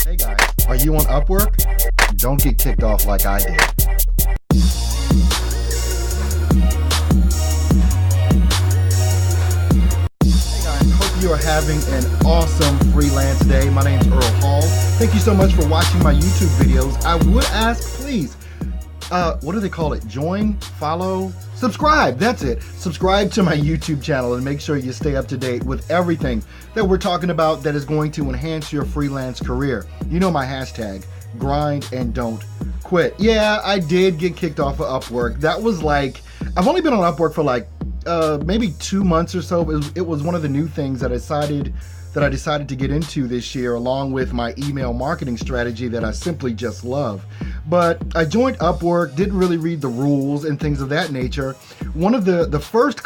Hey guys, are you on Upwork? Don't get kicked off like I did. Hey guys, hope you are having an awesome freelance day. My name's Earl Hall. Thank you so much for watching my YouTube videos. I would ask, please, what do they call it? Join, follow, subscribe. That's it. Subscribe to my YouTube channel and make sure you stay up to date with everything that we're talking about that is going to enhance your freelance career. You know my hashtag, grind and don't quit. Yeah, I did get kicked off of Upwork. That was like, I've only been on Upwork for like maybe 2 months or so. It was one of the new things that I decided to get into this year, along with my email marketing strategy that I simply just love. But I joined Upwork, didn't really read the rules and things of that nature. One of the first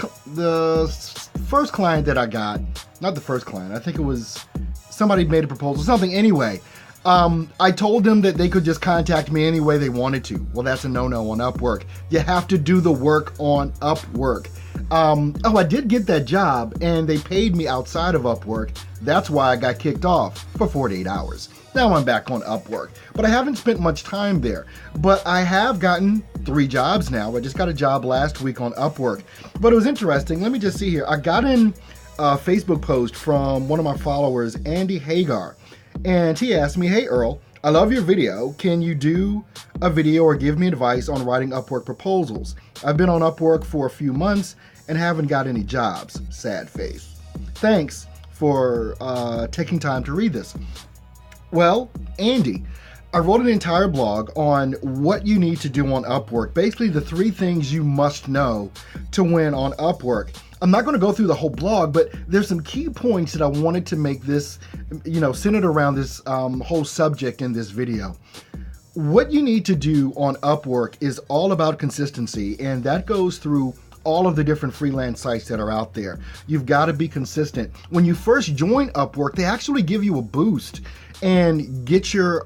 client that I got, not the first client, I think it was somebody made a proposal, something anyway. I told them that they could just contact me any way they wanted to. Well, that's a no-no on Upwork. You have to do the work on Upwork. I did get that job and they paid me outside of Upwork. That's why I got kicked off for 48 hours. Now I'm back on Upwork, but I haven't spent much time there. But I have gotten 3 jobs now. I just got a job last week on Upwork. But it was interesting. Let me just see here. I got in a Facebook post from one of my followers, Andy Hagar, and he asked me, "Hey Earl, I love your video. Can you do a video or give me advice on writing Upwork proposals? I've been on Upwork for a few months and haven't got any jobs. Sad face. Thanks for taking time to read this." Well, Andy, I wrote an entire blog on what you need to do on Upwork. Basically, the 3 things you must know to win on Upwork. I'm not going to go through the whole blog, but there's some key points that I wanted to make this, centered around this whole subject in this video. What you need to do on Upwork is all about consistency, and that goes through all of the different freelance sites that are out there. You've got to be consistent. When you first join Upwork, they actually give you a boost and get your,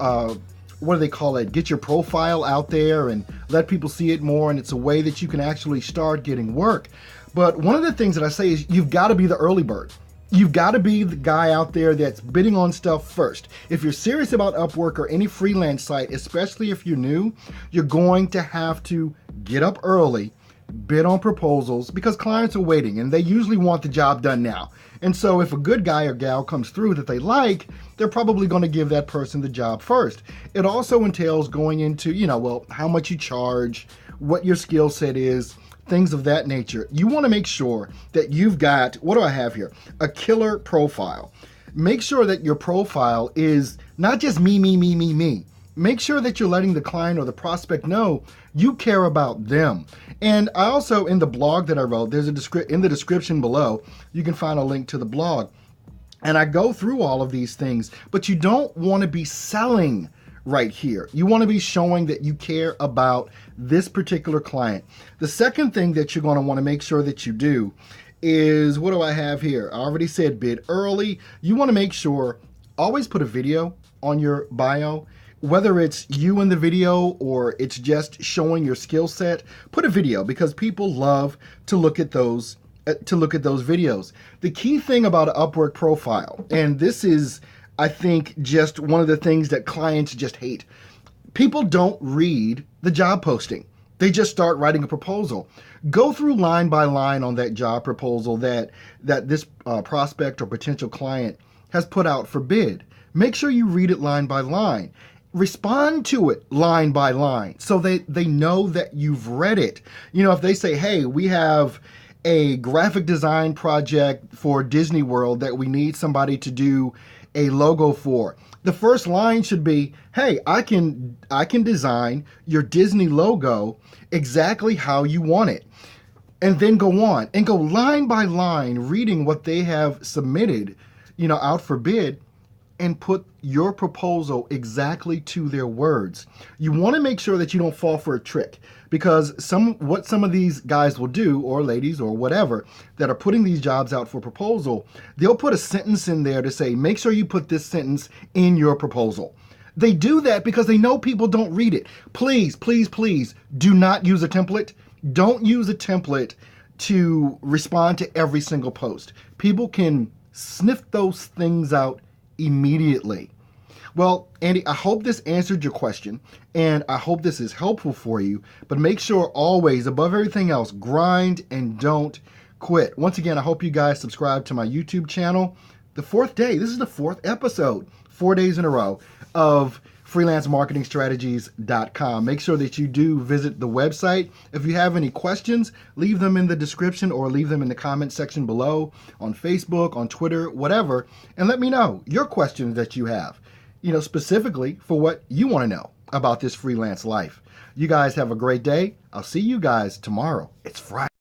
what do they call it? Get your profile out there and let people see it more. And it's a way that you can actually start getting work. But one of the things that I say is you've got to be the early bird. You've got to be the guy out there that's bidding on stuff first. If you're serious about Upwork or any freelance site, especially if you're new, you're going to have to get up early, bid on proposals, because clients are waiting and they usually want the job done now. And so if a good guy or gal comes through that they like, they're probably going to give that person the job first. It also entails going into, how much you charge, what your skill set is, things of that nature. You want to make sure that you've got, what do I have here? A killer profile. Make sure that your profile is not just me. Make sure that you're letting the client or the prospect know you care about them. And I also, in the blog that I wrote, there's in the description below, you can find a link to the blog. And I go through all of these things, but you don't want to be selling right here. You want to be showing that you care about this particular client. The second thing that you're going to want to make sure that you do is, what do I have here? I already said bid early. You want to make sure, always put a video on your bio. Whether it's you in the video or it's just showing your skill set, put a video, because people love to look at those videos. The key thing about an Upwork profile, and this is, I think, just one of the things that clients just hate. People don't read the job posting. They just start writing a proposal. Go through line by line on that job proposal that this prospect or potential client has put out for bid. Make sure you read it line by line. Respond to it line by line so they know that you've read it. If they say, "Hey, we have a graphic design project for Disney World that we need somebody to do a logo for," the first line should be, "Hey, I can design your Disney logo exactly how you want it." And then go on and go line by line, reading what they have submitted, out for bid, and put your proposal exactly to their words. You want to make sure that you don't fall for a trick, because what some of these guys will do, or ladies or whatever, that are putting these jobs out for proposal, they'll put a sentence in there to say, "Make sure you put this sentence in your proposal." They do that because they know people don't read it. Please, please, please do not use a template. Don't use a template to respond to every single post. People can sniff those things out immediately. Well, Andy, I hope this answered your question, and I hope this is helpful for you. But make sure always, above everything else, grind and don't quit. Once again, I hope you guys subscribe to my YouTube channel. The fourth day, this is the fourth episode, 4 days in a row of freelancemarketingstrategies.com. Make sure that you do visit the website. If you have any questions, leave them in the description or leave them in the comment section below on Facebook, on Twitter, whatever, and let me know your questions that you have, specifically for what you want to know about this freelance life. You guys have a great day. I'll see you guys tomorrow. It's Friday.